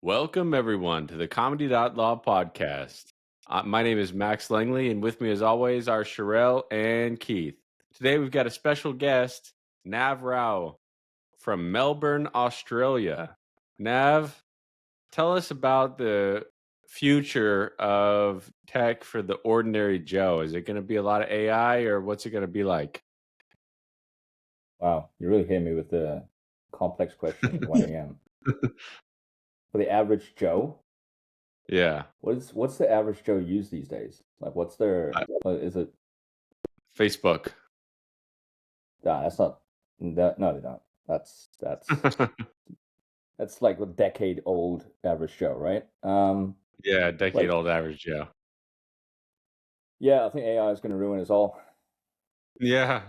Welcome, everyone, to the Comedy.law podcast. My name is Max Langley, and with me, as always, are Shirelle and Keith. Today, we've got a special guest, Nav Rao from Melbourne, Australia. Nav, tell us about the future of tech for the ordinary Joe. Is it going to be a lot of AI, or what's it going to be like? Wow, you really hit me with the complex question at 1 a.m. For the average Joe, Yeah, what's the average Joe use these days? Like, what's their is it? Facebook. Nah, that's not that. No, they don't. That's like a decade old average Joe, right? Yeah, decade Like, old average Joe. yeah, I think AI is going to ruin us all. Yeah.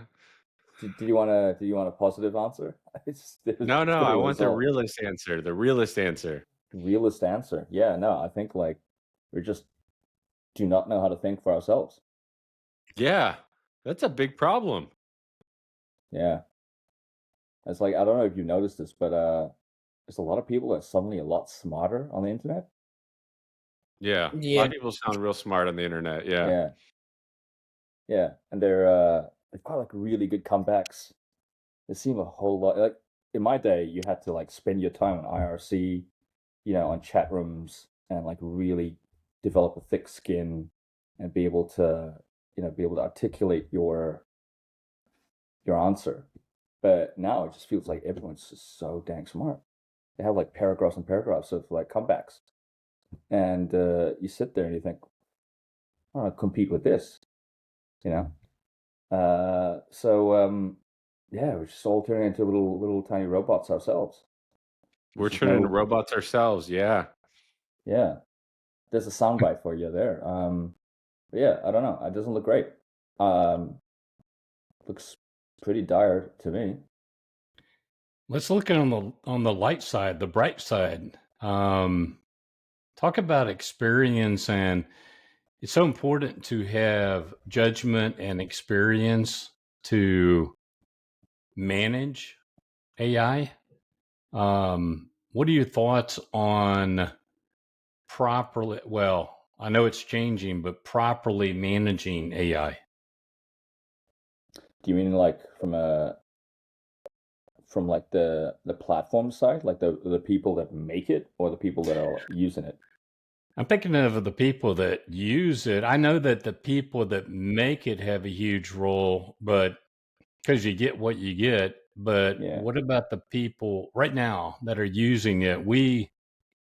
Did you want a positive answer? No, It's no, going to I ruin want us the all. realist answer. The realist answer. Realist answer. Yeah, no, I think like we just do not know how to think for ourselves. Yeah, that's a big problem. Yeah. It's like I don't know if you noticed this, but there's a lot of people that are suddenly a lot smarter on the internet. Yeah, a lot Yeah, of people sound real smart on the internet. Yeah, Yeah, yeah, and they've got like really good comebacks. They seem a whole lot like in my day, you had to like spend your time on IRC, on chat rooms and like really develop a thick skin and be able to articulate your answer. But now it just feels like everyone's just so dang smart. They have like paragraphs and paragraphs of like comebacks. And you sit there and you think, I want to compete with this, you know. Yeah, we're just all turning into little tiny robots ourselves. we're There's just turning into no, robots ourselves. Yeah, yeah. There's a soundbite for you there. But yeah, I don't know. It doesn't look great. Um, Looks pretty dire to me. let's look at on the light side, the bright side. Talk about experience, and it's so important to have judgment and experience to manage AI. What are your thoughts on properly? Well, I know it's changing, but properly managing AI. Do you mean like from like the platform side, like the people that make it, or the people that are using it? I'm thinking of the people that use it. I know that the people that make it have a huge role, but because you get what you get. But Yeah. what about the people right now that are using it? We,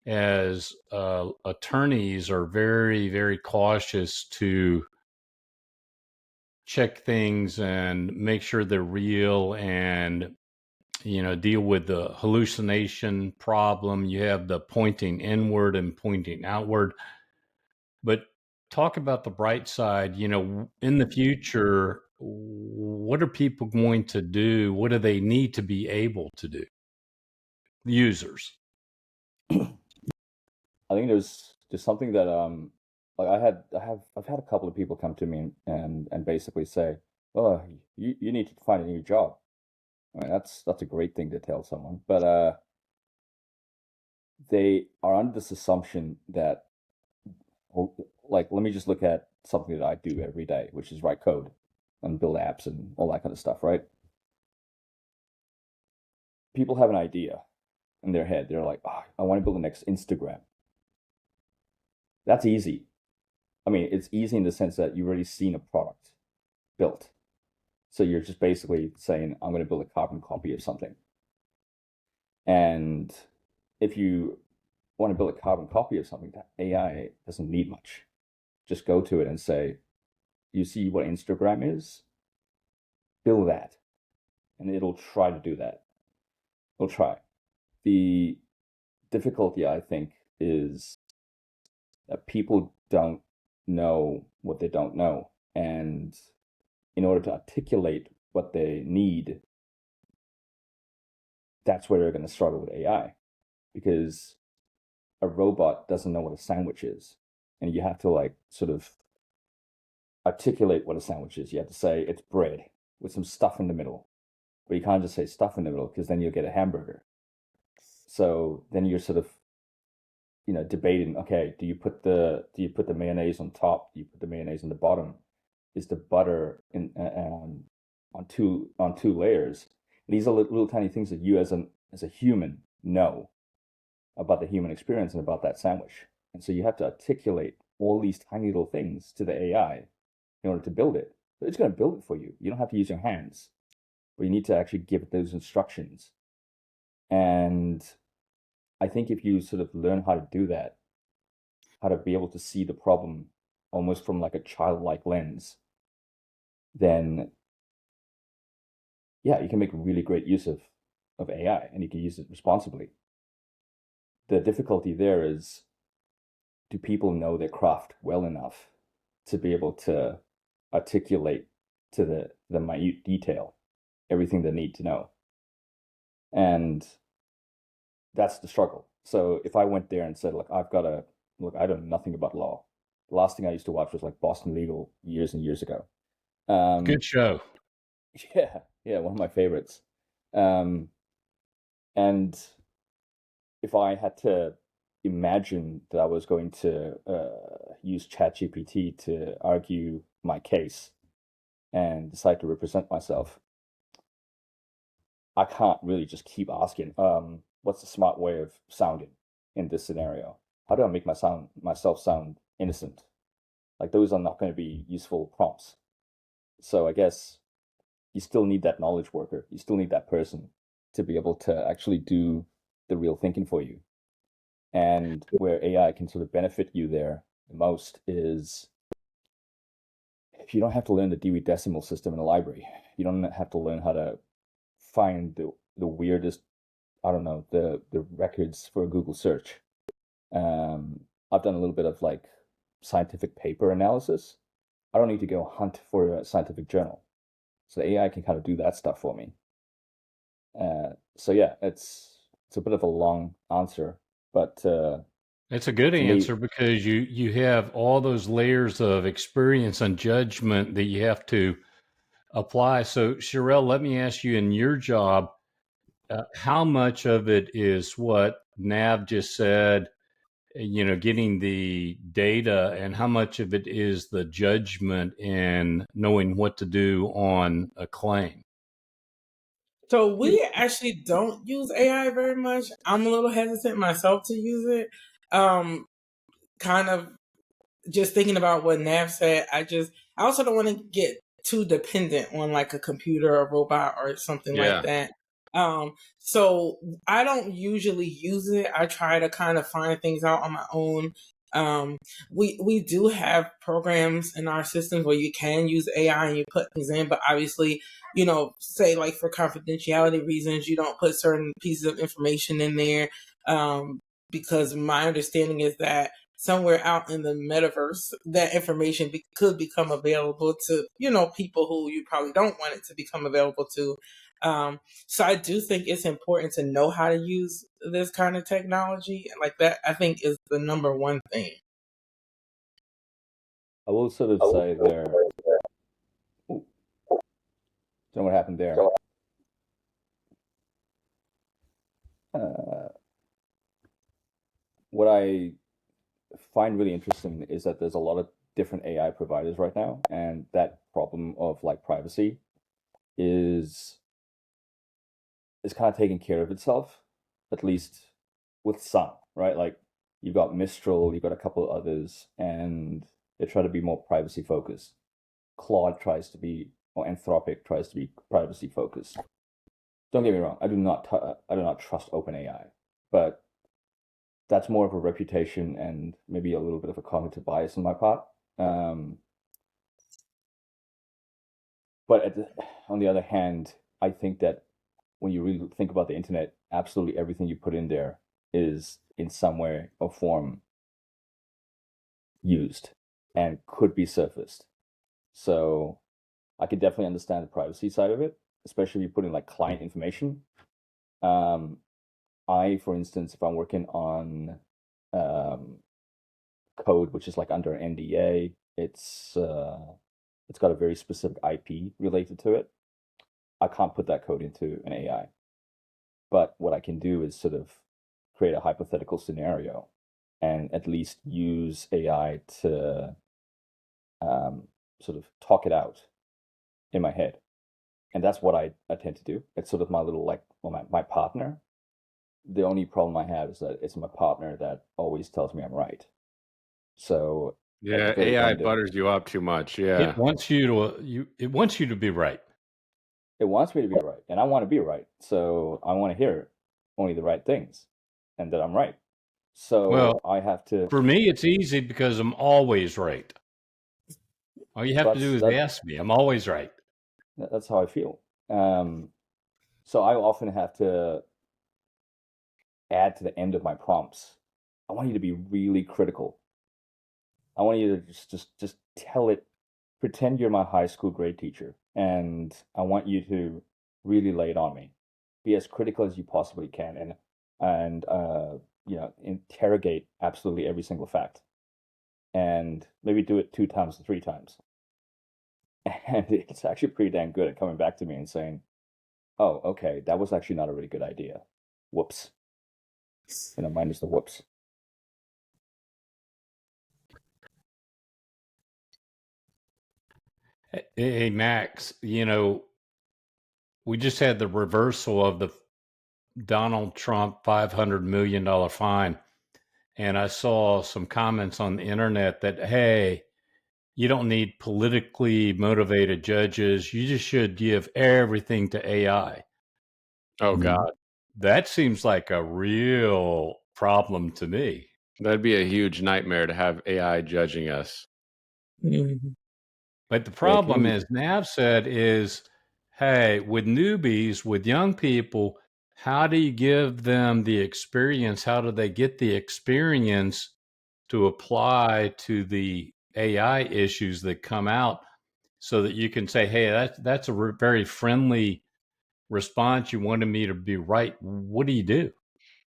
as attorneys, are very, very cautious to check things and make sure they're real and deal with the hallucination problem. You have the pointing inward and pointing outward. But talk about the bright side, in the future, what are people going to do? What do they need to be able to do? The users. I think there's something that like I've had a couple of people come to me and basically say, "Oh, you need to find a new job." I mean, that's a great thing to tell someone, but they are under this assumption that, well, like, let me just look at something that I do every day, which is write code and build apps and all that kind of stuff, right? People have an idea in their head. They're like, oh, I want to build the next Instagram. That's easy. I mean, it's easy in the sense that you've already seen a product built. So you're just basically saying, I'm going to build a carbon copy of something. And if you want to build a carbon copy of something, that AI doesn't need much. Just go to it and say, you see what Instagram is? Build that. And it'll try to do that. It'll try. The difficulty, I think, is that people don't know what they don't know. And in order to articulate what they need, that's where they're going to struggle with AI, because a robot doesn't know what a sandwich is. And you have to like sort of articulate what a sandwich is. You have to say it's bread with some stuff in the middle. But you can't just say stuff in the middle because then you'll get a hamburger. So then you're sort of debating, okay, do you put the mayonnaise on top? Do you put the mayonnaise on the bottom? Is the butter on two layers? These are little tiny things that you as a human know about the human experience and about that sandwich. And so you have to articulate all these tiny little things to the AI in order to build it. But it's going to build it for you. You don't have to use your hands, but you need to actually give it those instructions. And I think if you sort of learn how to do that, how to be able to see the problem almost from like a childlike lens, then yeah, you can make really great use of AI, and you can use it responsibly. The difficulty there is, do people know their craft well enough to be able to articulate to the minute detail everything they need to know? And that's the struggle. So if I went there and said, look, I know nothing about law. The last thing I used to watch was like Boston Legal years and years ago. Good show. Yeah, one of my favorites. And if I had to imagine that I was going to use ChatGPT to argue my case and decide to represent myself, I can't really just keep asking, what's the smart way of sounding in this scenario? How do I make myself sound innocent? Like, those are not going to be useful prompts. So I guess you still need that knowledge worker. You still need that person to be able to actually do the real thinking for you. And where AI can sort of benefit you there the most is, if you don't have to learn the Dewey Decimal System in a library, you don't have to learn how to find the weirdest, I don't know, the records for a Google search. I've done a little bit of like scientific paper analysis. I don't need to go hunt for a scientific journal. So the AI can kind of do that stuff for me. So yeah, it's a bit of a long answer, but it's a good to me, answer because you have all those layers of experience and judgment that you have to apply. So, Shirelle, let me ask you, in your job, how much of it is what Nav just said, getting the data, and how much of it is the judgment and knowing what to do on a claim? So we actually don't use AI very much. I'm a little hesitant myself to use it. Kind of just thinking about what Nav said, I also don't want to get too dependent on like a computer or robot or something like that. So I don't usually use it. I try to kind of find things out on my own. We do have programs in our systems where you can use AI and you put things in, but obviously, say like for confidentiality reasons, you don't put certain pieces of information in there. Because my understanding is that somewhere out in the metaverse, that information could become available to, people who you probably don't want it to become available to. So I do think it's important to know how to use this kind of technology. Like that, I think, is the number one thing. I will sort of say there. Ooh, don't know what happened there. What I find really interesting is that there's a lot of different AI providers right now, and that problem of like privacy is kind of taking care of itself, at least with some, right? Like, you've got Mistral, you've got a couple of others, and they try to be more privacy focused. Claude tries to be, or Anthropic tries to be privacy focused. Don't get me wrong, I do not trust OpenAI, but that's more of a reputation and maybe a little bit of a cognitive bias on my part. But on the other hand, I think that when you really think about the internet, absolutely everything you put in there is in some way or form used and could be surfaced. So I could definitely understand the privacy side of it, especially if you put in like client information. For instance, if I'm working on code which is like under NDA, it's got a very specific IP related to it. I can't put that code into an AI. But what I can do is sort of create a hypothetical scenario and at least use AI to sort of talk it out in my head. And that's what I tend to do. It's sort of my little, like, well, my partner. The only problem I have is that it's my partner that always tells me I'm right. So at the Yeah, very AI end of butters you up too much. Yeah. It wants you to it wants you to be right. it wants me to be right, and I want to be right. So I want to hear only the right things, and that I'm right. So Well, I have to. for me, it's easy because I'm always right. All you have to do is That ask me. I'm always right. that's how I feel. So I often have to add to the end of my prompts. I want you to be really critical. I want you to just tell it. Pretend you're my high school grade teacher, and I want you to really lay it on me. Be as critical as you possibly can, and interrogate absolutely every single fact, and maybe do it 2 times or 3 times. And it's actually pretty damn good at coming back to me and saying, "Oh, okay, that was actually not a really good idea. Whoops." Minus the whoops. Hey, Max, we just had the reversal of the Donald Trump $500 million fine. And I saw some comments on the internet that, hey, you don't need politically motivated judges. You just should give everything to AI. Oh God, That seems like a real problem to me. that'd be a huge nightmare to have AI judging us. Mhm. But the Yeah, it can problem be. is, Nav said, is, hey, with newbies, with young people, how do you give them the experience? How do they get the experience to apply to the AI issues that come out so that you can say, hey, that's a very friendly response. You wanted me to be right. What do you do?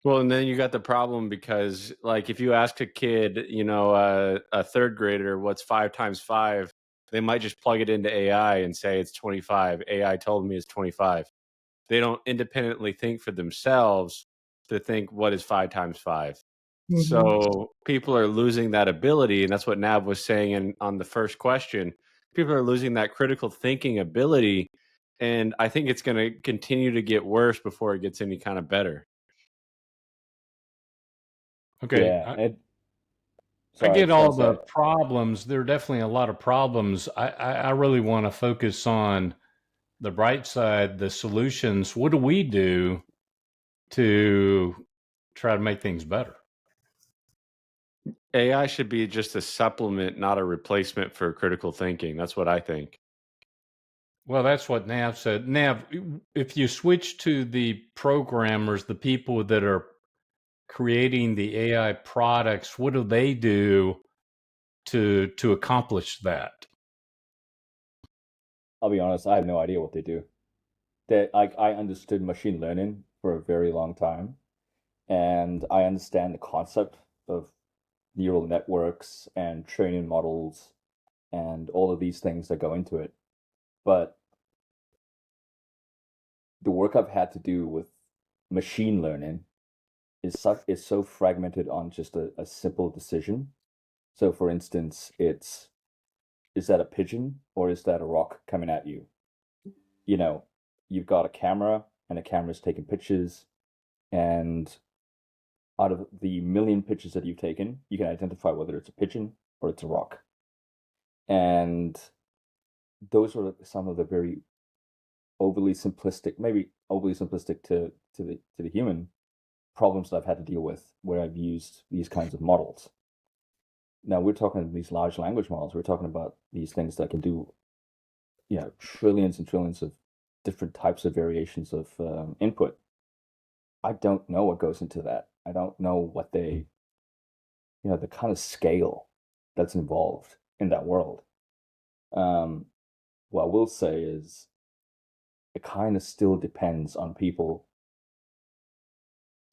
Well, and then you got the problem because, like, if you ask a kid, a third grader, what's 5 times 5, they might just plug it into AI and say it's 25. AI told me it's 25. They don't independently think for themselves to think what is 5 times 5. Mhm. So people are losing that ability, and that's what Nav was saying on the first question. People are losing that critical thinking ability, and I think it's going to continue to get worse before it gets any kind of better. Okay. Yeah. I Sorry, I get was gonna all the say. problems. There are definitely a lot of problems. I really want to focus on the bright side, the solutions. What do we do to try to make things better? AI should be just a supplement, not a replacement for critical thinking. That's what I think. Well, that's what Nav said. Nav, if you switch to the programmers, the people that are creating the AI products, what do they do to accomplish that? I'll be honest, I have no idea what they do. I understood machine learning for a very long time, and I understand the concept of neural networks and training models and all of these things that go into it. But the work I've had to do with machine learning is so fragmented on just a simple decision. So for instance, is that a pigeon or is that a rock coming at you? You know, you've got a camera and a camera's taking pictures, and out of the million pictures that you've taken, you can identify whether it's a pigeon or it's a rock. And those are some of the very overly simplistic, maybe overly simplistic to the human problems that I've had to deal with where I've used these kinds of models. Now we're talking these large language models. We're talking about these things that can do, trillions and trillions of different types of variations of input. I don't know what goes into that. I don't know what the kind of scale that's involved in that world. What I will say is it kind of still depends on people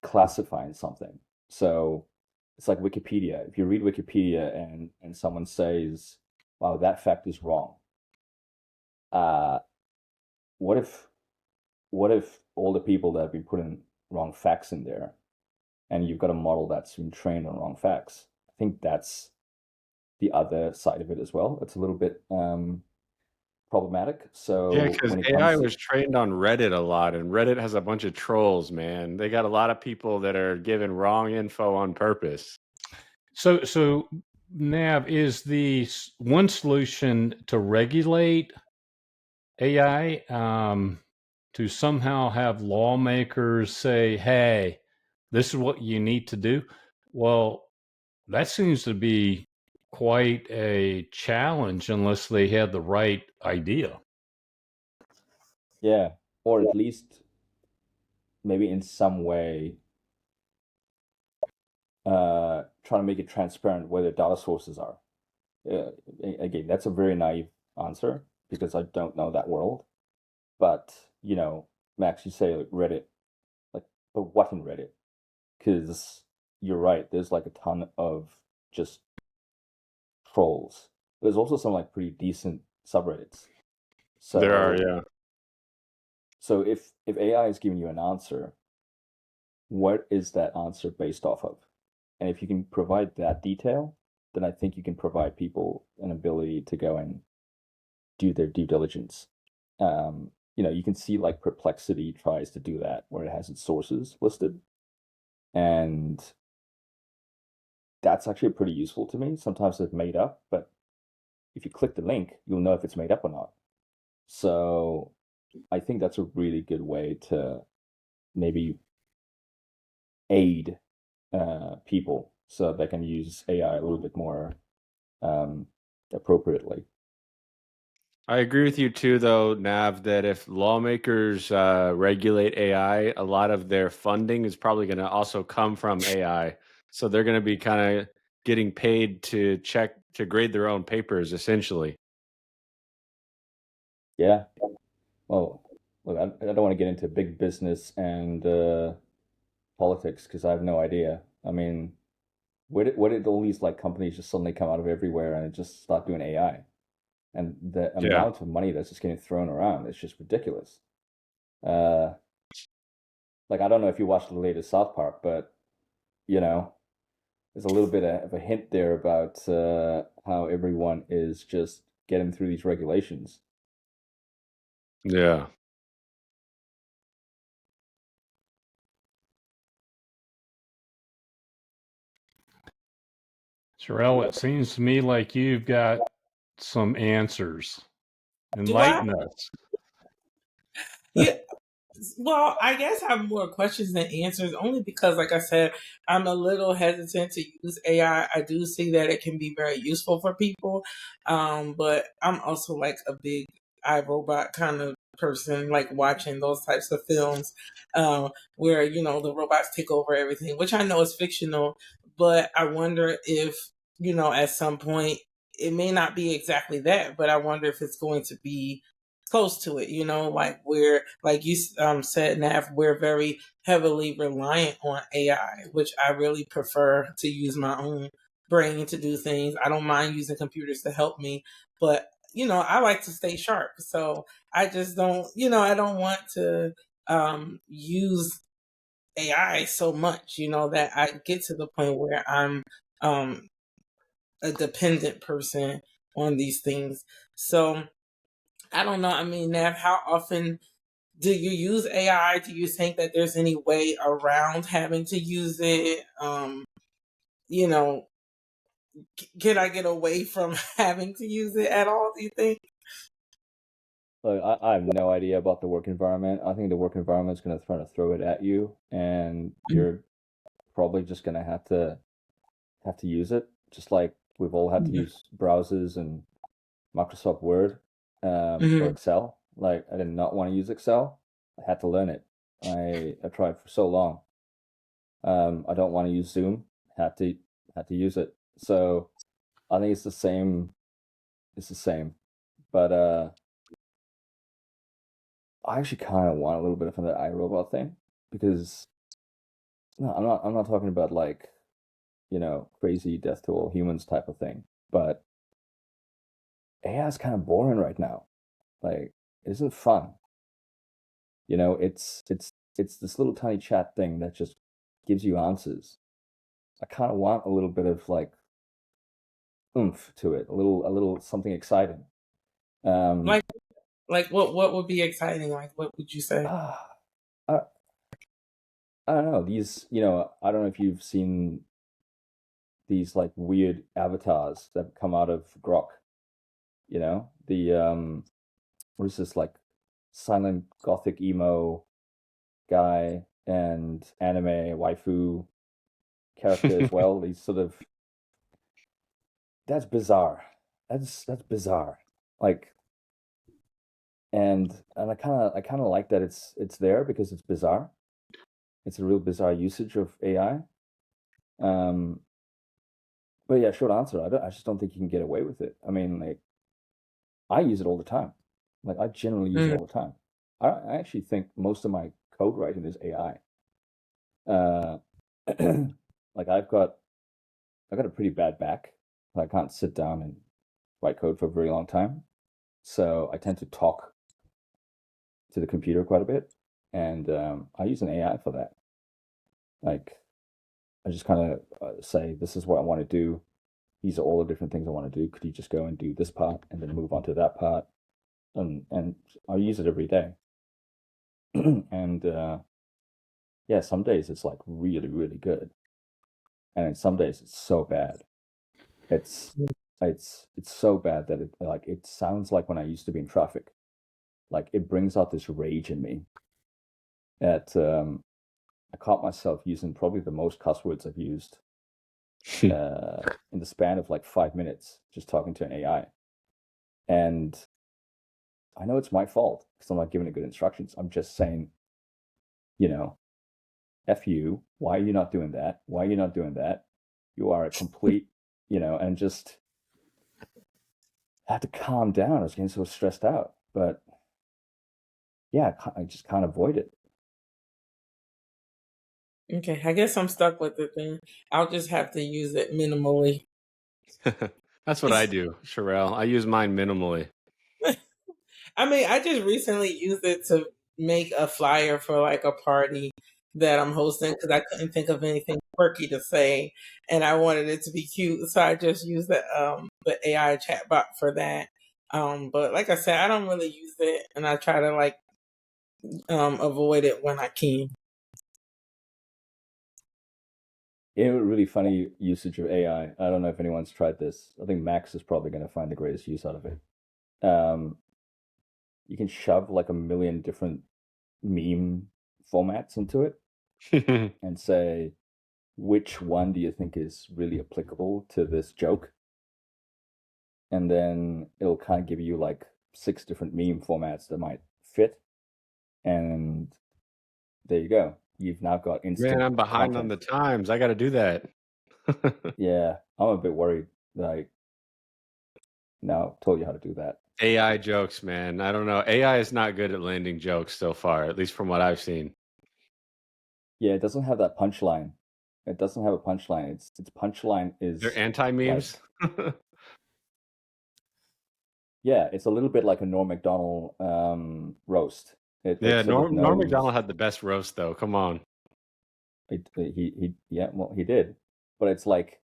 classifying something. So it's like Wikipedia. If you read Wikipedia and someone says, "Wow, that fact is wrong," uh, what if all the people that have been putting wrong facts in there and you've got a model that's been trained on wrong facts. I think that's the other side of it as well. It's a little bit problematic. Yeah, So because when it AI comes to, was trained on Reddit a lot, and Reddit has a bunch of trolls, man. They got a lot of people that are giving wrong info on purpose. So Nav, is the one solution to regulate AI, to somehow have lawmakers say, "Hey, this is what you need to do"? Well, that seems to be quite a challenge unless they had the right idea. yeah, or at least maybe in some way trying to make it transparent where the data sources are. Again, that's a very naive answer because I don't know that world. But, Max, you say like Reddit, like, but what in Reddit? Because you're right, there's like a ton of just trolls. There's also some like pretty decent subreddits. There are, So yeah. so if AI is giving you an answer, what is that answer based off of? And if you can provide that detail, then I think you can provide people an ability to go and do their due diligence. You can see like Perplexity tries to do that where it has its sources listed. And that's actually pretty useful to me. Sometimes it's made up, but if you click the link, you'll know if it's made up or not. So I think that's a really good way to maybe aid people so they can use AI a little bit more appropriately. I agree with you too, though, Nav, that if lawmakers regulate AI, a lot of their funding is probably going to also come from AI. So they're going to be kind of getting paid to grade their own papers, essentially. Yeah. Well, look, I don't want to get into big business and politics because I have no idea. I mean, where did all these like companies just suddenly come out of everywhere and just start doing AI? And the Yeah. amount of money that's just getting thrown around is just ridiculous. Uh, like I don't know if you watched the latest South Park, but you know, there's a little bit of a hint there about how everyone is just getting through these regulations. Yeah. Shirelle, it seems to me like you've got some answers. Do I? Enlighten us. Yeah. Well, I guess I have more questions than answers, only because, like I said, I'm a little hesitant to use AI. I do see that it can be very useful for people, but I'm also like a big iRobot kind of person, like watching those types of films where the robots take over everything, which I know is fictional, but I wonder if at some point it may not be exactly that, but I wonder if it's going to be close to it, like we're like you said, Nav, we're very heavily reliant on AI, which I really prefer to use my own brain to do things. I don't mind using computers to help me, but I like to stay sharp. So I just don't, I don't want to use AI so much, that I get to the point where I'm um a dependent person on these things. So I don't know. I mean, Nav, how often do you use AI? Do you think that there's any way around having to use it? You know, can I get away from having to use it at all? Do you think? Look, I have no idea about the work environment. I think the work environment is going to try to throw it at you, and you're probably just going to have to use it, just like we've all had to Mhm. use browsers and Microsoft Word or Mhm. Excel. Like I did not want to use Excel. I had to learn it. I tried for so long. I don't want to use Zoom. Had to use it. So I think it's the same. It's the same. But I actually kind of want a little bit of that iRobot thing because no, I'm not talking about like crazy death to all humans type of thing. But AI is kind of boring right now. Like it isn't fun. It's this little tiny chat thing that just gives you answers. I kind of want a little bit of like oomph to it, a little something exciting. Like what would be exciting? Like what would you say? I, I don't know. These, I don't know if you've seen these like weird avatars that come out of Grok. The what is this, like silent gothic emo guy and anime waifu character as well. These sort of that's bizarre. That's bizarre. Like, and I kind of like that it's there because it's bizarre. It's a real bizarre usage of AI. Um, but yeah, short answer. I just don't think you can get away with it. I mean, like, I use it all the time. Like, I generally use it Mm. all the time. I actually think most of my code writing is AI. Uh, like I've got a pretty bad back. I can't sit down and write code for a very long time. So I tend to talk to the computer quite a bit, and I use an AI for that. Like, I just kind of say, "This is what I want to do. These are all the different things I want to do. Could you just go and do this part and then move on to that part?" And I use it every day. And yeah, some days it's like really, really good, and then some days it's so bad. It's it's so bad that it sounds like when I used to be in traffic. Like, it brings out this rage in me that I caught myself using probably the most cuss words I've used in the span of like 5 minutes, just talking to an AI. And I know it's my fault because I'm not giving it good instructions. I'm just saying, F you, why are you not doing that? Why are you not doing that? You are a complete, and just had to calm down. I was getting so stressed out. But yeah, I just can't avoid it. Okay, I guess I'm stuck with it then. I'll just have to use it minimally. That's what I do, Shirelle. I use mine minimally. I mean, I just recently used it to make a flyer for like a party that I'm hosting because I couldn't think of anything quirky to say, and I wanted it to be cute, so I just used the AI chatbot for that. But like I said, I don't really use it, and I try to like avoid it when I can. A really funny usage of AI. I don't know if anyone's tried this. I think Max is probably going to find the greatest use out of it. You can shove like a million different meme formats into it and say, which one do you think is really applicable to this joke? And then it'll kind of give you like 6 different meme formats that might fit. And there you go. You've now got instant Man, I'm behind on content. the times. I got to do that. Yeah, I'm a bit worried. Like, now told you how to do that. AI jokes, man. I don't know. AI is not good at landing jokes so far, at least from what I've seen. Yeah, it doesn't have that punchline. It doesn't have a punchline. Its punchline is They're anti-memes. like, yeah, it's a little bit like a Norm Macdonald roast. It Yeah, sort of Norm knows. Macdonald had the best roast, though. Come on. Yeah, well, he did, but it's like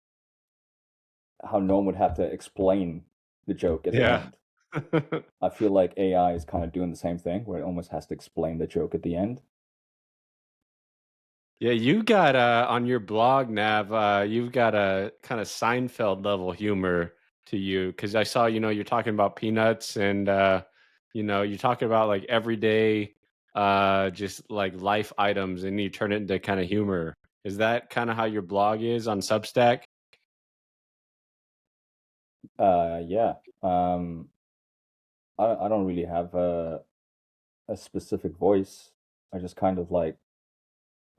how Norm would have to explain the joke at the Yeah. end. I feel like AI is kind of doing the same thing, where it almost has to explain the joke at the end. Yeah, you got on your blog, Nav, you've got a kind of Seinfeld level humor to you because I saw, you're talking about peanuts and you're talking about like everyday just like life items and you turn it into kind of humor. Is that kind of how your blog is on Substack? Yeah. I don't really have a specific voice. I just kind of like,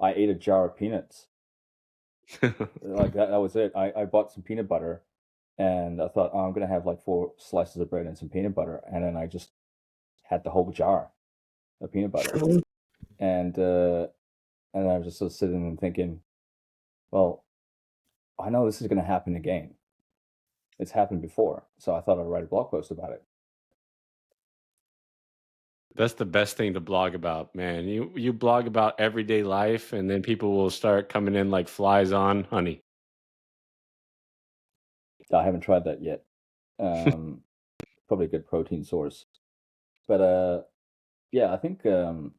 I ate a jar of peanuts. Like that was it. I bought some peanut butter and I thought, oh, I'm gonna have like 4 slices of bread and some peanut butter, and then I just had the whole jar of peanut butter. And I was just sort of sitting and thinking, well, I know this is gonna happen again. It's happened before, so I thought I'd write a blog post about it. That's the best thing to blog about, man. You blog about everyday life, and then people will start coming in like flies on honey. I haven't tried that yet. Probably a good protein source. But yeah, I think my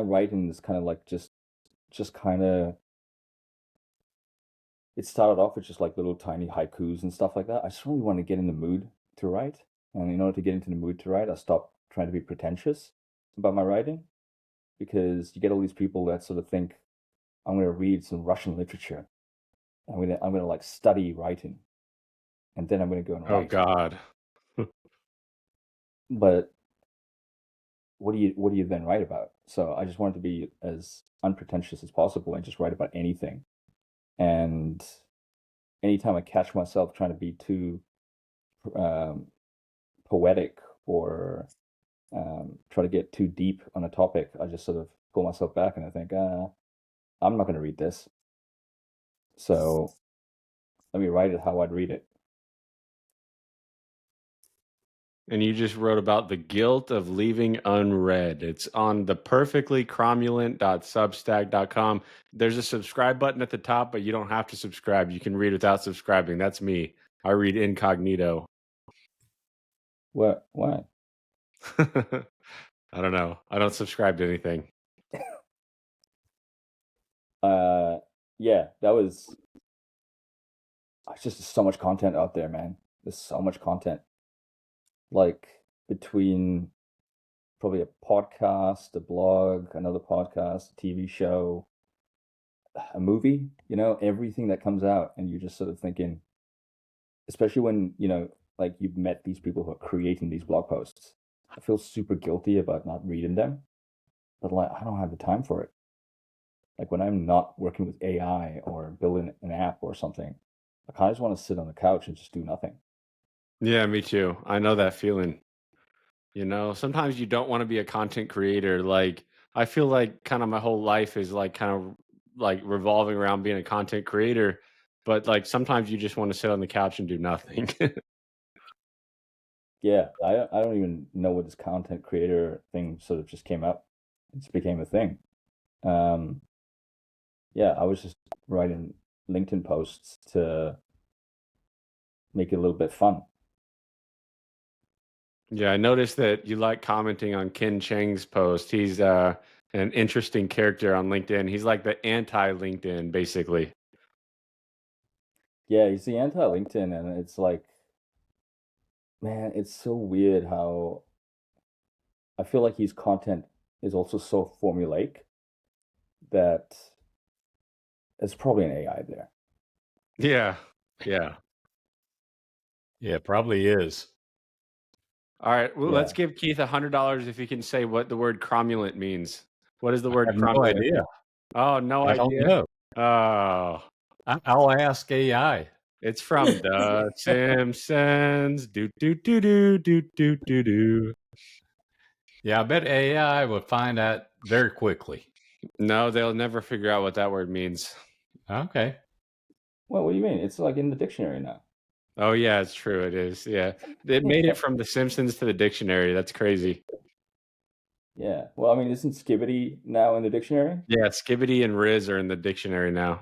writing is kind of like just kind of, it started off with just like little tiny haikus and stuff like that. I just really want to get in the mood to write. And in order to get into the mood to write, I stopped trying to be pretentious about my writing, because you get all these people that sort of think, I'm going to read some Russian literature. I'm going to like study writing, and then I'm going to go and Oh write. God. But what do you then write about? So I just wanted to be as unpretentious as possible and just write about anything. And anytime I catch myself trying to be too poetic or try to get too deep on a topic, I just sort of pull myself back and I think, I'm not going to read this. So let me write it how I'd read it. And you just wrote about the guilt of leaving unread. It's on the perfectlycromulent.substack.com. There's a subscribe button at the top, but you don't have to subscribe. You can read without subscribing. That's me. I read incognito. What? Why? I don't know. I don't subscribe to anything. Yeah, that was. It's just so much content out there, man. There's so much content. Like between probably a podcast, a blog, another podcast, a TV show, a movie, everything that comes out, and you're just sort of thinking, especially when, like you've met these people who are creating these blog posts. I feel super guilty about not reading them, but like I don't have the time for it. Like when I'm not working with AI or building an app or something, I kind of just want to sit on the couch and just do nothing. Yeah, me too. I know that feeling. Sometimes you don't want to be a content creator. Like, I feel like kind of my whole life is like kind of like revolving around being a content creator. But like sometimes you just want to sit on the couch and do nothing. Yeah, I don't even know what this content creator thing sort of just came up. It just became a thing. Yeah, I was just writing LinkedIn posts to make it a little bit fun. Yeah, I noticed that you like commenting on Ken Chang's post. He's an interesting character on LinkedIn. He's like the anti-LinkedIn, basically. Yeah, he's the anti-LinkedIn, and it's like, man, it's so weird how I feel like his content is also so formulaic that it's probably an AI there. Yeah, yeah. Yeah, probably is. All right, well, Yeah. let's give Keith $100 if he can say what the word cromulent means. What is the word I have no cromulent? idea. Oh, no I don't idea. know. Oh, I'll ask AI. it's from The Simpsons. Do do do do do do do do. Yeah, I bet AI will find out very quickly. No, they'll never figure out what that word means. Okay. Well, what do you mean? It's like in the dictionary now. Oh yeah, it's true. It is. Yeah, it made it from The Simpsons to the dictionary. That's crazy. Yeah. Well, I mean, isn't skibbity now in the dictionary? Yeah, Skibbity and Riz are in the dictionary now.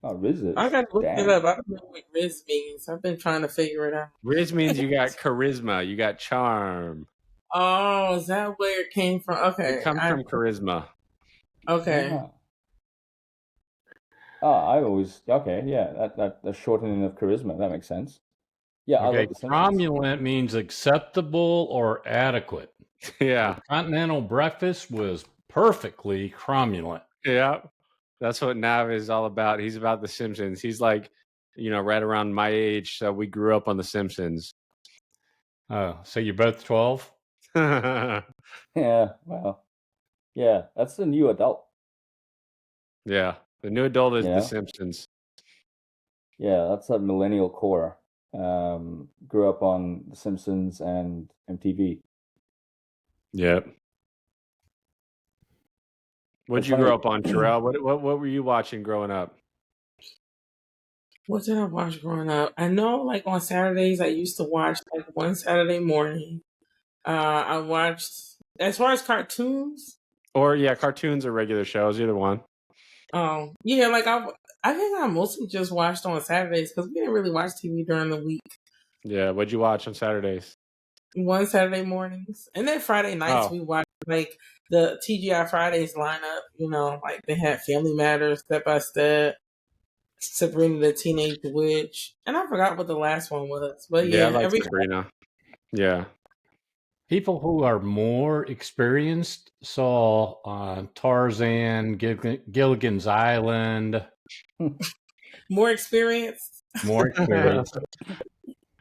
Oh, Riz is. I gotta look it Damn. up. I don't know what Riz means. I've been trying to figure it out. Riz means you got charisma, you got charm. Oh, is that where it came from? Okay. It comes from charisma. Okay. Yeah. Oh, I always yeah, that shortening of charisma, that makes sense. Yeah, I Okay. love the Simpsons. Cromulent means acceptable or adequate. Yeah. The continental breakfast was perfectly cromulent. Yeah. That's what Nav is all about. He's about The Simpsons. He's like, right around my age, so we grew up on The Simpsons. Oh, so you're both 12? Yeah, well, yeah, that's the new adult. Yeah. The new adult is Yeah. The Simpsons. Yeah, that's that millennial core. Grew up on The Simpsons and MTV. Yep. What'd It's you funny. grow up on, Shirelle? What were you watching growing up? What did I watch growing up? I know, like on Saturdays, I used to watch like one Saturday morning. I watched, as far as cartoons. Or yeah, cartoons or regular shows, either one. Yeah, like I think I mostly just watched on Saturdays because we didn't really watch TV during the week. Yeah, what'd you watch on Saturdays? One Saturday mornings, and then Friday nights Oh, we watched like the TGI Fridays lineup. You know, like they had Family Matters, Step by Step, Sabrina the Teenage Witch, and I forgot what the last one was. But yeah, I yeah, like every Sabrina. Yeah. People who are more experienced saw Tarzan, Gilligan's Island, more experience. more experienced.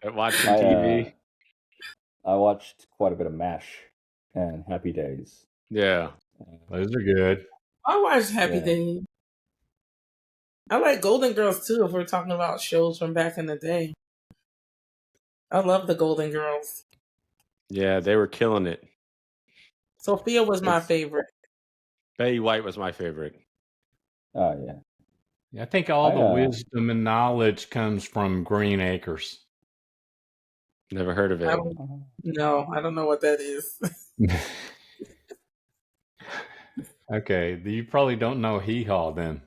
At watching I TV. I watched quite a bit of MASH and Happy Days. Yeah. Those are good. I watched Happy Yeah. Days. I like Golden Girls too. If we're talking about shows from back in the day, I love the Golden Girls. Yeah, they were killing it. Sophia was my It's favorite. Betty White was my favorite. oh yeah. I think all I the wisdom and knowledge comes from Green Acres. Never heard of I it. don't, no, I don't know what that is. Okay, you probably don't know Hee Haw then.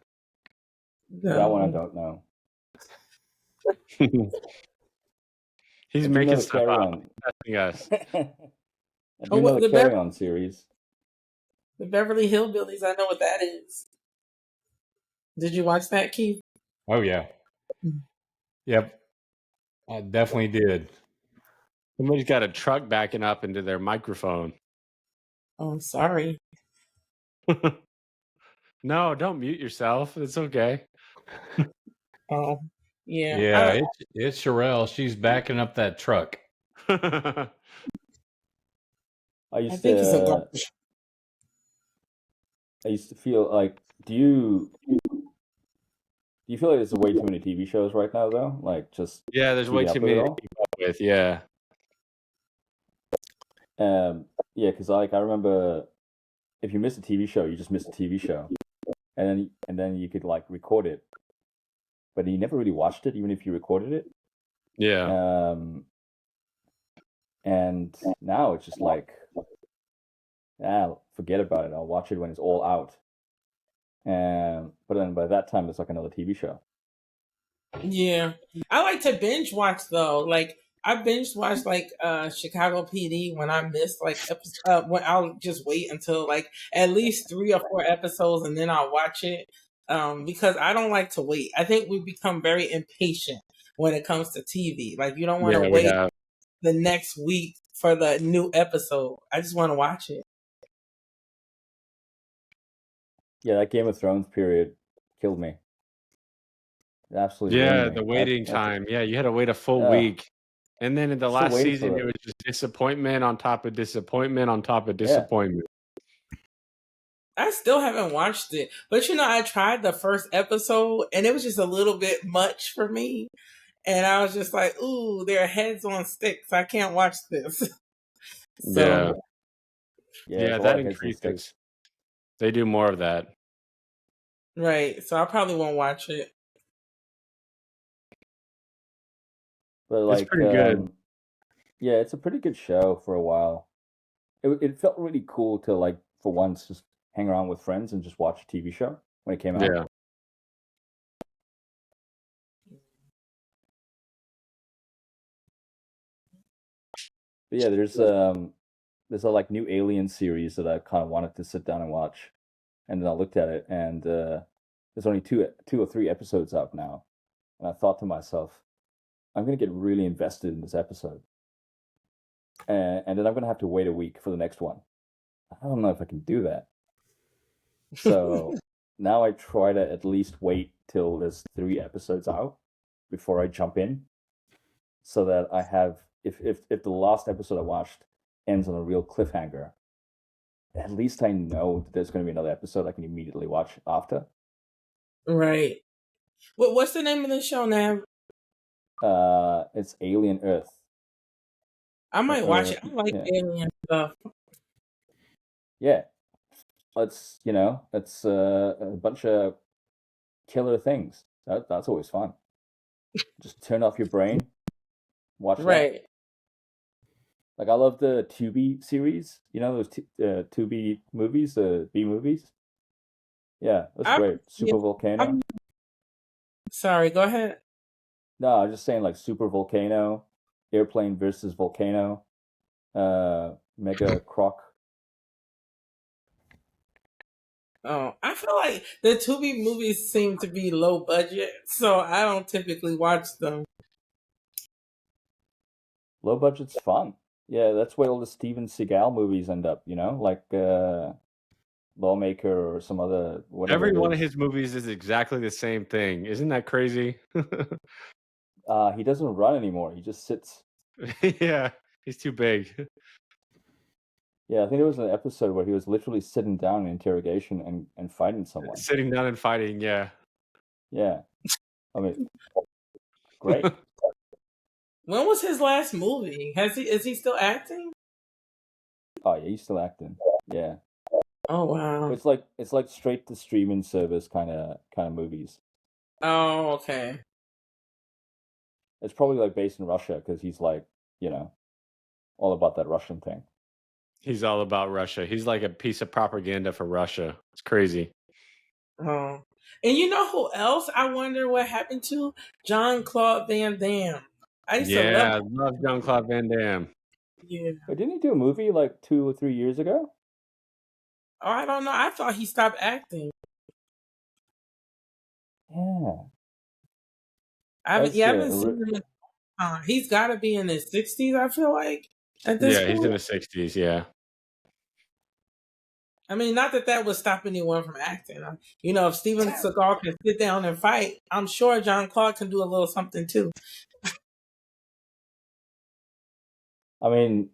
That one I No. don't know. He's I do know making the stuff Carry up. On. Testing us. I Oh, do know what the the Carry On series. Beverly Hillbillies? I know what that is. Did you watch that, Keith? Oh yeah. Yep. I definitely did. Somebody's got a truck backing up into their microphone. Oh, I'm sorry. No, don't mute yourself. It's okay. Oh, yeah. Yeah, it's Shirelle. She's backing up that truck. I I used think it's a to garbage. I used to feel like do you feel like there's way too many TV shows right now though? Like just Yeah, there's way keeping too up with it many to all? keep up with. Yeah. Yeah, because like I remember if you miss a TV show, you just miss a TV show. And then you could like record it. But you never really watched it, even if you recorded it. Yeah. And now it's just like, forget about it. I'll watch it when it's all out. But then by that time, it's like another TV show. Yeah. I like to binge watch though. Like I binge watch like Chicago PD when I miss like when I'll just wait until like at least 3 or 4 episodes and then I'll watch it. Because I don't like to wait. I think we become very impatient when it comes to TV. Like you don't want to Yeah, we wait have. the next week for the new episode. I just want to watch it. Yeah, that Game of Thrones period killed me. It absolutely Yeah, ruined me. the waiting time. Yeah, you had to wait a full Yeah. week. And then in the Still last waiting season, for it it. was just disappointment on top of disappointment on top of Yeah. disappointment. I still haven't watched it, but I tried the first episode and it was just a little bit much for me. And I was just like, ooh, their heads on sticks. I can't watch this. Yeah. So, Yeah, Yeah, it's a lot that of heads and sticks. increases. They do more of that. right. So I probably won't watch it. But It's like, pretty good. yeah, it's a pretty good show for a while. It felt really cool to like for once just hang around with friends and just watch a TV show when it came out. Yeah. But yeah, there's a like new Alien series that I kind of wanted to sit down and watch, and then I looked at it, and there's only two or three episodes out now, and I thought to myself, I'm gonna get really invested in this episode, and then I'm gonna have to wait a week for the next one. I don't know if I can do that. So now I try to at least wait till there's 3 episodes out before I jump in, so that I have if the last episode I watched ends on a real cliffhanger, at least I know that there's going to be another episode I can immediately watch after. Right. What's the name of the show now? It's Alien Earth. I might watch it. I like Yeah. alien stuff. Yeah, it's it's a bunch of killer things. That's always fun. Just turn off your brain, watch that. Right. Like I love the Tubi series. You know those Tubi movies, the B movies. Yeah, that's I, great. yeah, Super Volcano. I'm sorry. Go ahead. No, I was just saying like Super Volcano, Airplane versus Volcano, Mega Croc. Oh, I feel like the Tubi movies seem to be low budget, so I don't typically watch them. Low budget's fun. Yeah, that's where all the Steven Seagal movies end up, like Lawmaker or some other whatever Every it one of is. his movies is exactly the same thing. Isn't that crazy? He doesn't run anymore. He just sits. Yeah, he's too big. Yeah, I think there was an episode where he was literally sitting down in interrogation and fighting someone. Sitting down and fighting, yeah. Yeah. I mean, great. When was his last movie? Is he still acting? Oh yeah, he's still acting. Yeah. Oh wow. It's like straight to streaming service kind of movies. Oh, okay. It's probably like based in Russia because he's like, all about that Russian thing. He's all about Russia. He's like a piece of propaganda for Russia. It's crazy. Oh. And you know who else I wonder what happened to? Jean-Claude Van Damme. I used to Yeah, I love love Jean-Claude Van Damme. Yeah. But didn't he do a movie like 2 or 3 years ago? Oh, I don't know. I thought he stopped acting. Yeah. I haven't seen him. He's got to be in his 60s, I feel like, at this point. Yeah, he's in his 60s, yeah. I mean, not that would stop anyone from acting. If Steven Seagal can sit down and fight, I'm sure Jean-Claude can do a little something too. I mean,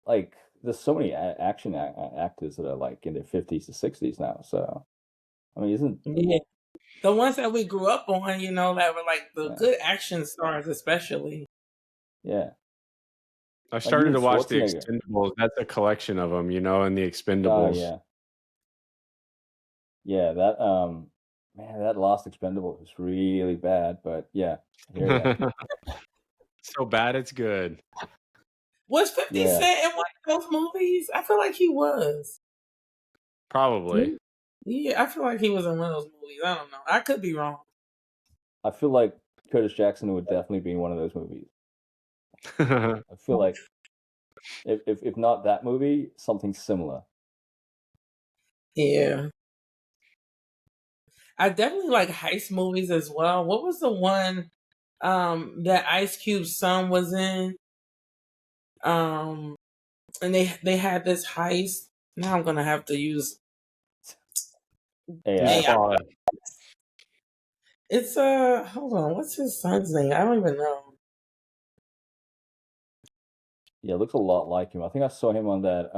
like, there's so many action actors that are like in their 50s to 60s now. So, I mean, isn't the ones that we grew up on, that were like the good action stars, especially. Yeah. I started to watch the Expendables. That's a collection of them, in the Expendables. Oh, yeah. Yeah, that man, that last Expendable was really bad, but yeah, I hear ya. So bad it's good. Was 50 Cent in one of those movies? I feel like he was. Probably. Yeah, I feel like he was in one of those movies. I don't know. I could be wrong. I feel like Curtis Jackson would definitely be in one of those movies. I feel like if not that movie, something similar. Yeah. I definitely like heist movies as well. What was the one that Ice Cube's son was in? And they had this heist. Now I'm gonna have to use AI. It's hold on, what's his son's name? I don't even know. Yeah, it looks a lot like him. I think I saw him on that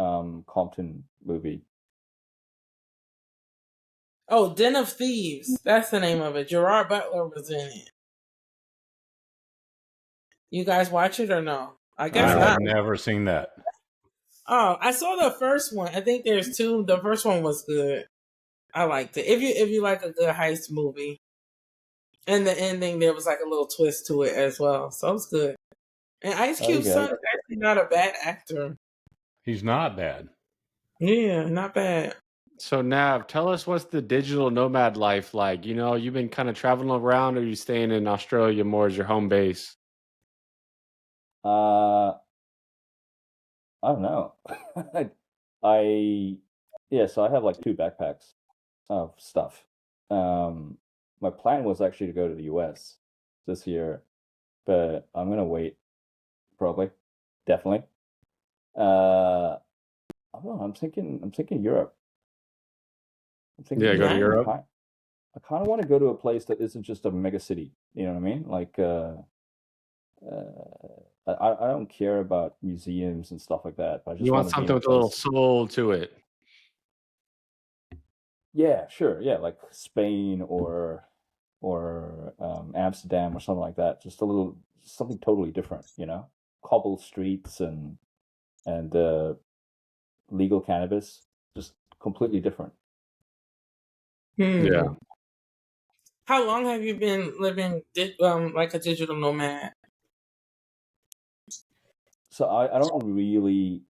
Compton movie. Oh, Den of Thieves. That's the name of it. Gerard Butler was in it. You guys watch it or no? I guess not. I've never seen that. Oh, I saw the first one. I think there's two. The first one was good. I liked it. If you like a good heist movie. And the ending, there was like a little twist to it as well. So it was good. And Ice Cube's son is actually not a bad actor. He's not bad. Yeah, not bad. So Nav, tell us what's the digital nomad life like? You've been kind of traveling around, or are you staying in Australia more as your home base? I don't know. So I have like 2 backpacks of stuff. My plan was actually to go to the US this year, but I'm gonna wait. Probably, definitely. I don't know. I'm thinking Europe. Go to Europe. I kind of want to go to a place that isn't just a mega city. You know what I mean? Like, I don't care about museums and stuff like that. But I just you want something with a little soul to it. Yeah, sure. Yeah, like Spain or Amsterdam or something like that. Just something totally different. Cobbled streets and legal cannabis. Just completely different. Yeah. How long have you been living like a digital nomad? So I don't really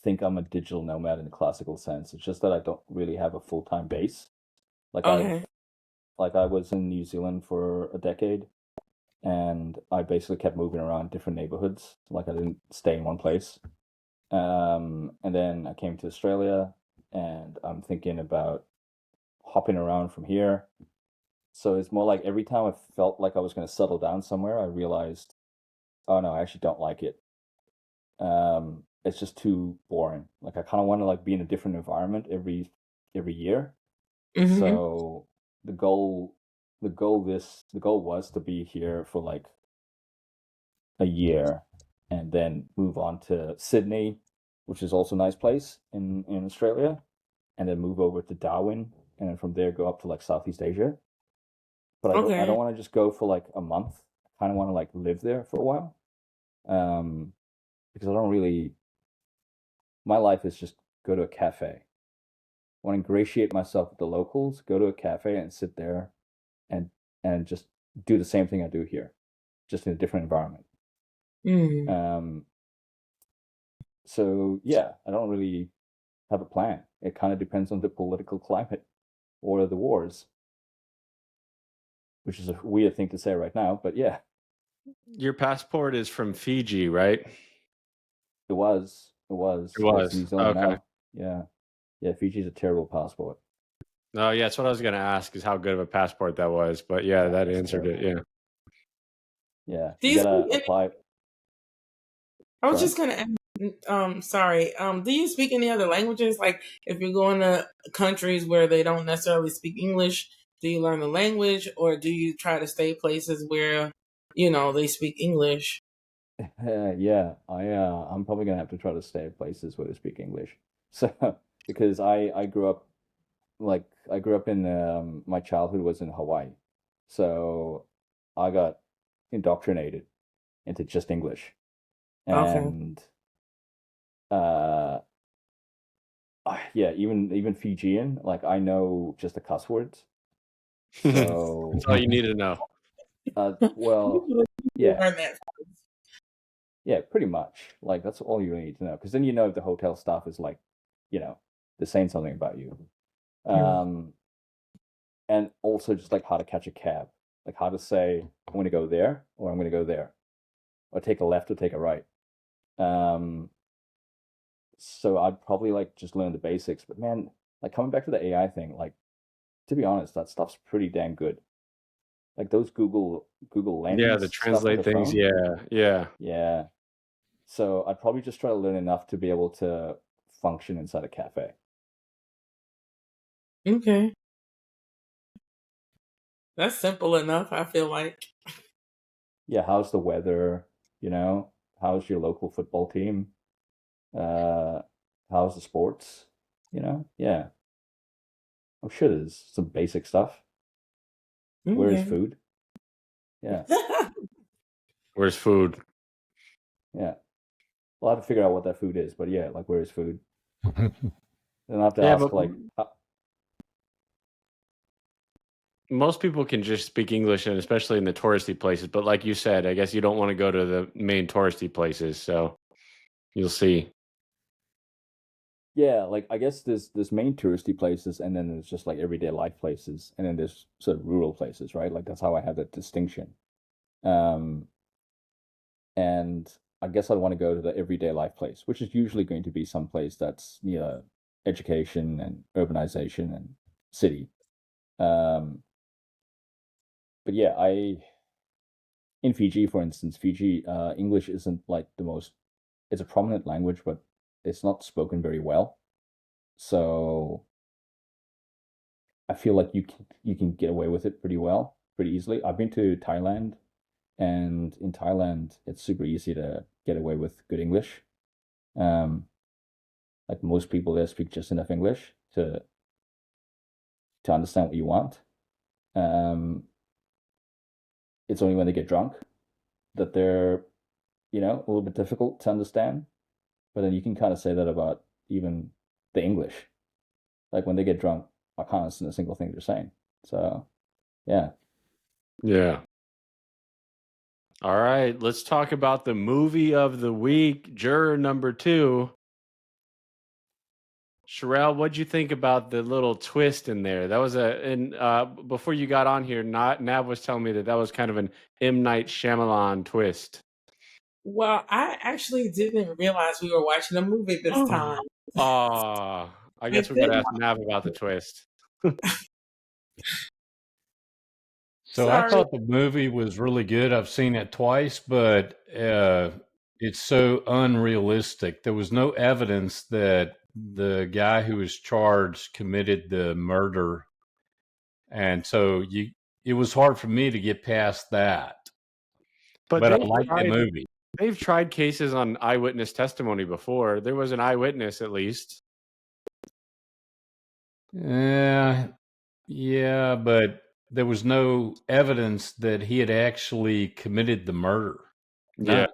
think I'm a digital nomad in the classical sense. It's just that I don't really have a full-time base. Like Okay. I was in New Zealand for a decade, and I basically kept moving around different neighborhoods. Like I didn't stay in one place. And then I came to Australia, and I'm thinking about hopping around from here. So it's more like every time I felt like I was going to settle down somewhere, I realized, oh no, I actually don't like it. It's just too boring. Like I kind of want to like be in a different environment every year. Mm-hmm. So the goal the goal was to be here for like a year and then move on to Sydney, which is also a nice place in Australia, and then move over to Darwin, and then from there go up to like Southeast Asia. But I don't Okay. want to just go for like a month. I kind of want to like live there for a while. Um, because I don't really my life is just go to a cafe. I want to ingratiate myself with the locals, go to a cafe and sit there and just do the same thing I do here, just in a different environment. Mm. Um, so yeah, I don't really have a plan. It kind of depends on the political climate or the wars, which is a weird thing to say right now, but yeah, Your passport is from Fiji, right? it was. It But it's was. New Zealand Okay. now. Yeah. Yeah, Fiji's a terrible passport. Oh, yeah, that's what I was going to ask is how good of a passport that was. But yeah, Yeah, that it's answered it. terrible. Yeah. Yeah. Do You you speak gotta any? apply. I was Sorry? just gonna ask. Sorry. Do you speak any other languages? Like, if you're going to countries where they don't necessarily speak English, do you learn the language, or do you try to stay places where they speak English? Yeah, I'm probably gonna have to try to stay at places where they speak English. So because I grew up in my childhood was in Hawaii. So I got indoctrinated into just English. Okay. And uh yeah, even Fijian, like I know just the cuss words. That's So all you need to know. well, You yeah. learn that. Yeah, pretty much. Like that's all you need to know. Because then you know if the hotel staff is like, you know, they're saying something about you. Mm. Um, and also just like how to catch a cab, like how to say I'm going to go there or I'm going to go there, or take a left or take a right. Um, so I'd probably like just learn the basics. But man, like coming back to the AI thing, like to be honest, that stuff's pretty dang good. Like those Google Yeah, the Lens stuff on translate the things. phone. Yeah. Yeah. Yeah. So I'd probably just try to learn enough to be able to function inside a cafe. Okay, that's simple enough. I feel like. Yeah, how's the weather? You know, how's your local football team? Uh, how's the sports? You know, yeah. I'm sure there's some basic stuff. Where is Okay. food? Yeah, Where's food? yeah. We'll have to figure out what that food is, but yeah, like where is food? Then I have to Yeah, ask but like, most people can just speak English, and especially in the touristy places. But like you said, I guess you don't want to go to the main touristy places. So you'll see. yeah, like I guess there's main touristy places, and then there's just like everyday life places, and then there's sort of rural places, right? Like that's how I have that distinction. Um, and I guess I want to go to the everyday life place, which is usually going to be some place that's near education and urbanization and city. Um, but yeah, I in Fiji, for instance, Fiji English isn't like the most. It's a prominent language, but it's not spoken very well. So I feel like you can get away with it pretty well, pretty easily. I've been to Thailand, and in Thailand, it's super easy to get away with good English. Um, like most people there speak just enough English to understand what you want. Um, it's only when they get drunk that they're, a little bit difficult to understand. But then you can kind of say that about even the English. Like when they get drunk, I can't understand a single thing they're saying. So yeah, Yeah. All right, let's talk about the movie of the week, Juror number 2. Shirelle, what'd you think about the little twist in there? That was before you got on here, Nav was telling me that was kind of an M. Night Shyamalan twist. Well, I actually didn't realize we were watching a movie this time. I guess we got to ask Nav about the twist. So I Sorry. thought the movie was really good. I've seen it twice, but it's so unrealistic. There was no evidence that the guy who was charged committed the murder, and so it was hard for me to get past that. But I liked the movie. They've tried cases on eyewitness testimony before. There was an eyewitness, at least. Yeah, but there was no evidence that he had actually committed the murder. Yeah.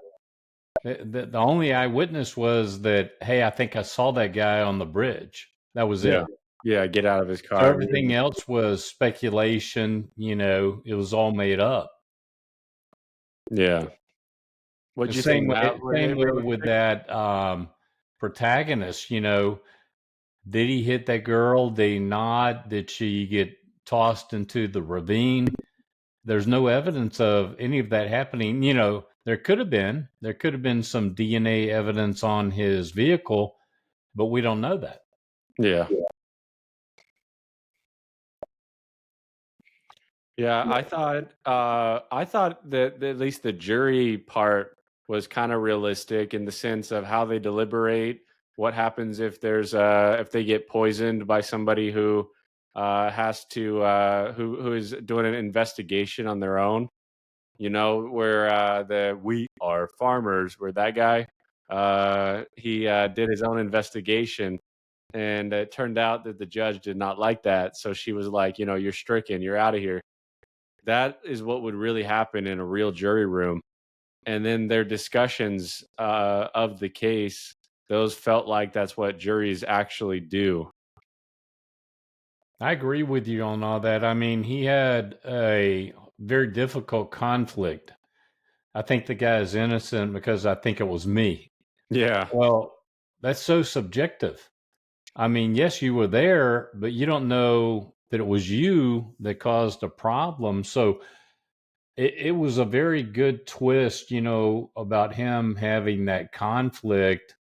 The only eyewitness was that, hey, I think I saw that guy on the bridge. That was it. Yeah, get out of his car. So everything else was speculation. It was all made up. Yeah. What'd you think? Same way with that protagonist. Did he hit that girl? Did he not? Did she get tossed into the ravine? There's no evidence of any of that happening. There could have been some DNA evidence on his vehicle, but we don't know that. Yeah. Yeah, I thought that at least the jury part was kind of realistic in the sense of how they deliberate. What happens if if they get poisoned by somebody who has to who is doing an investigation on their own? Where we are farmers, where that guy he did his own investigation, and it turned out that the judge did not like that, so she was like, you're stricken, you're out of here. That is what would really happen in a real jury room. And then their discussions of the case, those felt like that's what juries actually do. I agree with you on all that. I mean, he had a very difficult conflict. I think the guy is innocent because I think it was me. Yeah. Well, that's so subjective. I mean, yes, you were there, but you don't know that it was you that caused a problem. So it was a very good twist, about him having that conflict.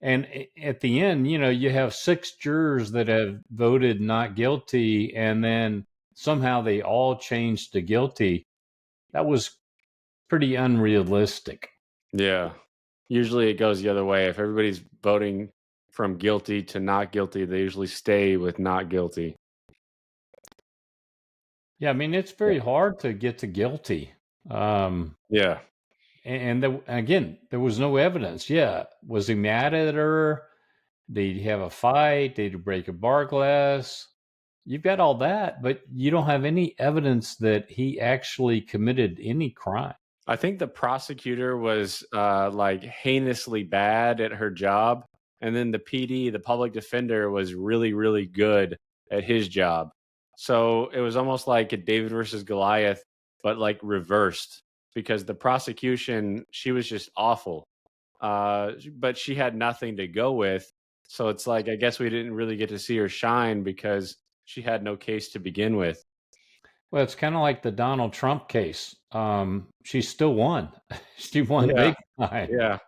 And at the end, you have 6 jurors that have voted not guilty, and then somehow they all changed to guilty. That was pretty unrealistic. Yeah. Usually it goes the other way. If everybody's voting from guilty to not guilty, they usually stay with not guilty. Yeah, I mean, it's very hard to get to guilty. Yeah. And again, there was no evidence. Yeah. Was he mad at her? Did he have a fight? Did he break a bar glass? You've got all that, but you don't have any evidence that he actually committed any crime. I think the prosecutor was like heinously bad at her job. And then the PD, the public defender, was really, really good at his job. So it was almost like a David versus Goliath, but like reversed, because the prosecution, she was just awful. But she had nothing to go with. So it's like, I guess we didn't really get to see her shine because she had no case to begin with. Well, it's kind of like the Donald Trump case. She still won. She won big time. Yeah.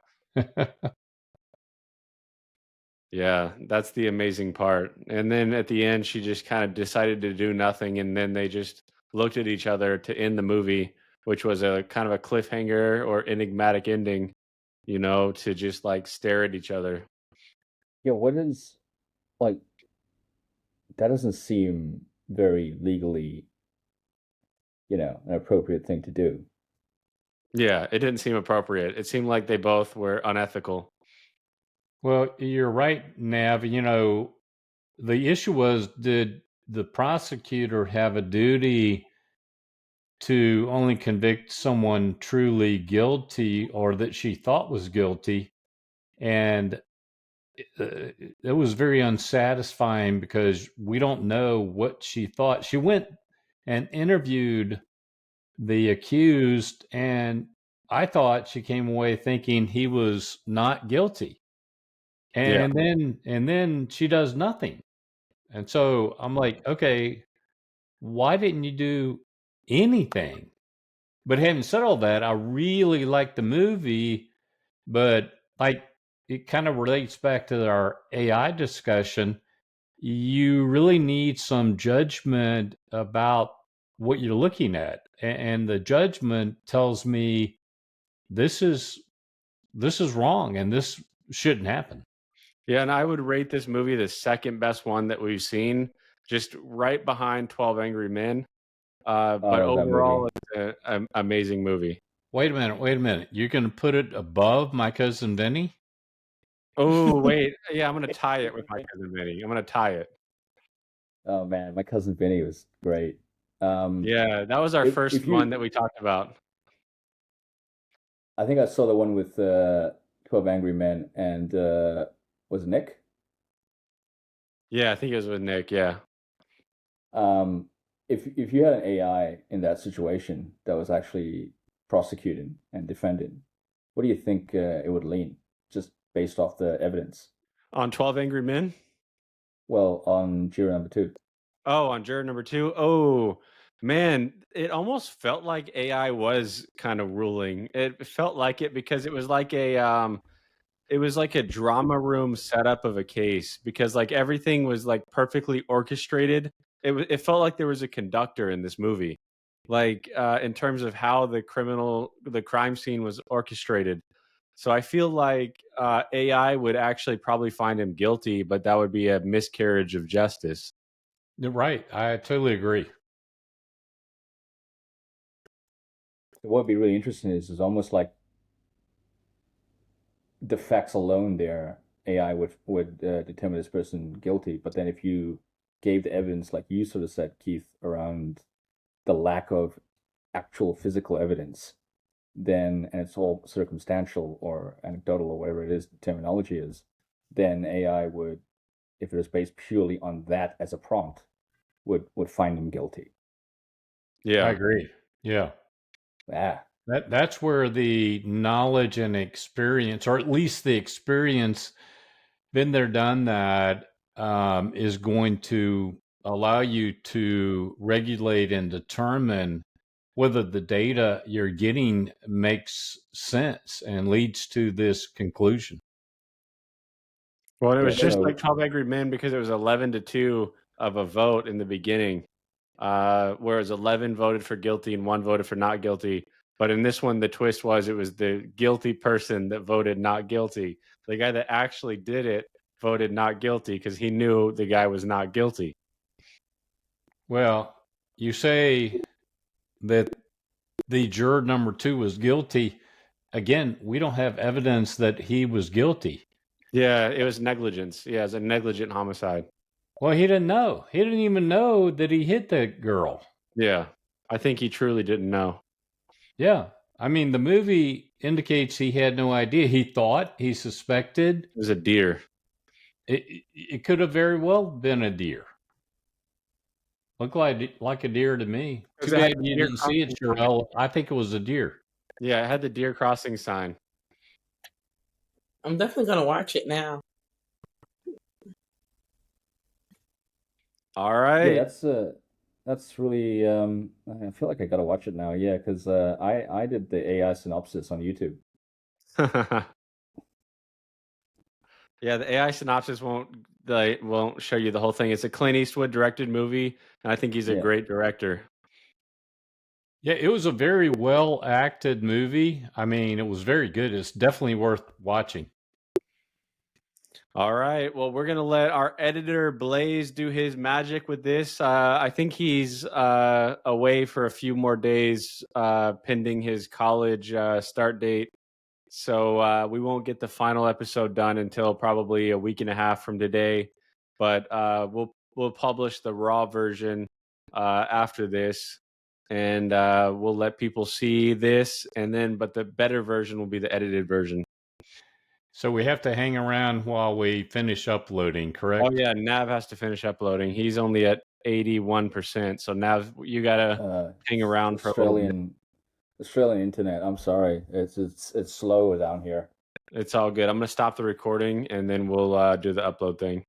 Yeah, that's the amazing part. And then at the end, she just kind of decided to do nothing. And then they just looked at each other to end the movie, which was a kind of a cliffhanger or enigmatic ending, to just like stare at each other. Yeah, what is, like, that doesn't seem very legally, an appropriate thing to do. Yeah, it didn't seem appropriate. It seemed like they both were unethical. Well, you're right, Nav. The issue was, did the prosecutor have a duty to only convict someone truly guilty or that she thought was guilty? And it was very unsatisfying because we don't know what she thought. She went and interviewed the accused, and I thought she came away thinking he was not guilty. Yeah. And then she does nothing. And so I'm like, okay, why didn't you do anything? But having said all that, I really like the movie, but like it kind of relates back to our AI discussion. You really need some judgment about what you're looking at. And the judgment tells me this is wrong and this shouldn't happen. Yeah, and I would rate this movie the second best one that we've seen, just right behind 12 Angry Men. I But love that overall, movie. it's an amazing movie. Wait a minute. You're going to put it above My Cousin Vinny? Oh, wait. Yeah, I'm going to tie it with My Cousin Vinny. I'm going to tie it. Oh man, My Cousin Vinny was great. Yeah, that was our if first one that we talked about. I think I saw the one with 12 Angry Men and was it Nick? Yeah, I think it was with Nick. Yeah. If you had an AI in that situation that was actually prosecuting and defending, what do you think it would lean, just based off the evidence? On 12 Angry Men? Well, on Juror number 2. Oh, on Juror number 2? Oh, man, it almost felt like AI was kind of ruling. It felt like it because it was like a drama room setup of a case, because like everything was like perfectly orchestrated. It felt like there was a conductor in this movie, like in terms of how the crime scene was orchestrated. So I feel like AI would actually probably find him guilty, but that would be a miscarriage of justice. You're right. I totally agree. What would be really interesting is almost like the facts alone there, AI would determine this person guilty. But then if you gave the evidence, like you sort of said, Keith, around the lack of actual physical evidence, then, and it's all circumstantial or anecdotal or whatever it is, the terminology is, then AI would, if it was based purely on that as a prompt, would find him guilty. Yeah, I agree. Yeah. Ah, That's where the knowledge and experience, or at least the experience, been there, done that, is going to allow you to regulate and determine whether the data you're getting makes sense and leads to this conclusion. well, it yeah. was just So like 12 Angry Men because it was 11-2 of a vote in the beginning, whereas 11 voted for guilty and 1 voted for not guilty. But in this one, the twist was it was the guilty person that voted not guilty. The guy that actually did it voted not guilty because he knew the guy was not guilty. Well, you say that the juror number 2 was guilty. Again, we don't have evidence that he was guilty. Yeah, it was negligence. Yeah, it was a negligent homicide. Well, he didn't know. He didn't even know that he hit the girl. Yeah, I think he truly didn't know. Yeah. I mean, the movie indicates he had no idea. He thought, he suspected. It was a deer. It could have very well been a deer. Looked like a deer to me. Too bad you didn't see it, Shirelle. I think it was a deer. Yeah, it had the deer crossing sign. I'm definitely gonna watch it now. All right. yeah, that's really I feel like I gotta watch it now. Yeah, because I did the AI synopsis on YouTube. Yeah, the AI synopsis won't show you the whole thing. It's a Clint Eastwood directed movie, and I think he's a Yeah. great director. Yeah, it was a very well acted movie. I mean, it was very good. It's definitely worth watching. All right. Well, we're going to let our editor Blaze do his magic with this. I think he's away for a few more days pending his college start date. So we won't get the final episode done until probably a week and a half from today. But we'll publish the raw version after this, and we'll let people see this, but the better version will be the edited version. So we have to hang around while we finish uploading, correct? Oh yeah, Nav has to finish uploading. He's only at 81%. So Nav, you gotta hang around for a little bit. Australian internet. I'm sorry, it's slow down here. It's all good. I'm going to stop the recording and then we'll do the upload thing.